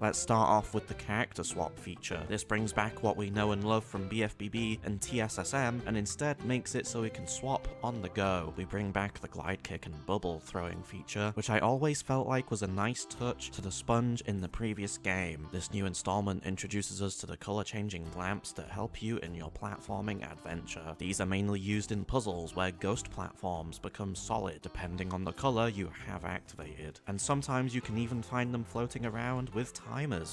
Let's start off with the character swap feature. This brings back what we know and love from BFBB and TSSM, and instead makes it so we can swap on the go. We bring back the glide kick and bubble throwing feature, which I always felt like was a nice touch to the sponge in the previous game. This new installment introduces us to the color changing lamps that help you in your platforming adventure. These are mainly used in puzzles where ghost platforms become solid depending on the color you have activated, and sometimes you can even find them floating around with timers.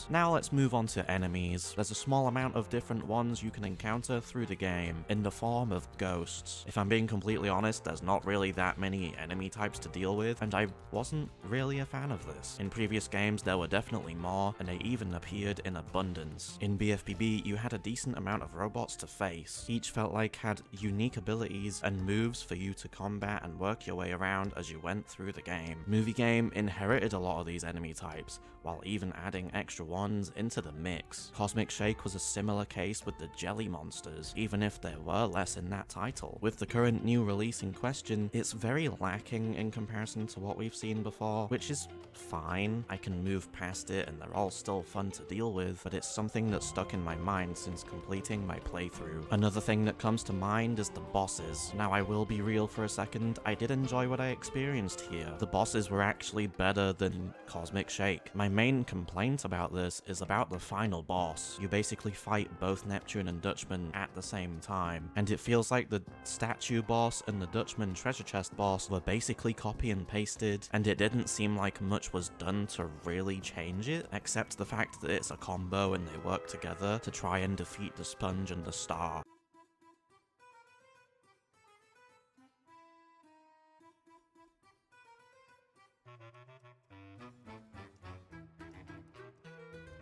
Now let's move on to enemies. There's a small amount of different ones you can encounter through the game, in the form of ghosts. If I'm being completely honest, there's not really that many enemy types to deal with, and I wasn't really a fan of this. In previous games there were definitely more, and they even appeared in abundance. In BFBB you had a decent amount of robots to face. Each felt like had unique abilities and moves for you to combat and work your way around as you went through the game. Movie Game inherited a lot of these enemy types, while even adding extra ones into the mix. Cosmic Shake was a similar case with the jelly monsters, even if there were less in that title. With the current new release in question, it's very lacking in comparison to what we've seen before, which is fine. I can move past it and they're all still fun to deal with, but it's something that's stuck in my mind since completing my playthrough. Another thing that comes to mind is the bosses. Now I will be real for a second, I did enjoy what I experienced here. The bosses were actually better than Cosmic Shake. My main complaint about this is about the final boss. You basically fight both Neptune and Dutchman at the same time, and it feels like the statue boss and the Dutchman treasure chest boss were basically copy and pasted, and it didn't seem like much was done to really change it, except the fact that it's a combo and they work together to try and defeat the sponge and the star.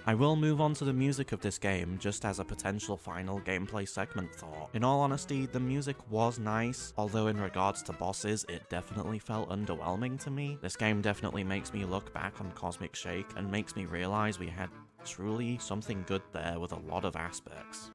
I will move on to the music of this game just as a potential final gameplay segment thought. In all honesty, the music was nice, although in regards to bosses, it definitely felt underwhelming to me. This game definitely makes me look back on Cosmic Shake and makes me realize we had truly something good there with a lot of aspects.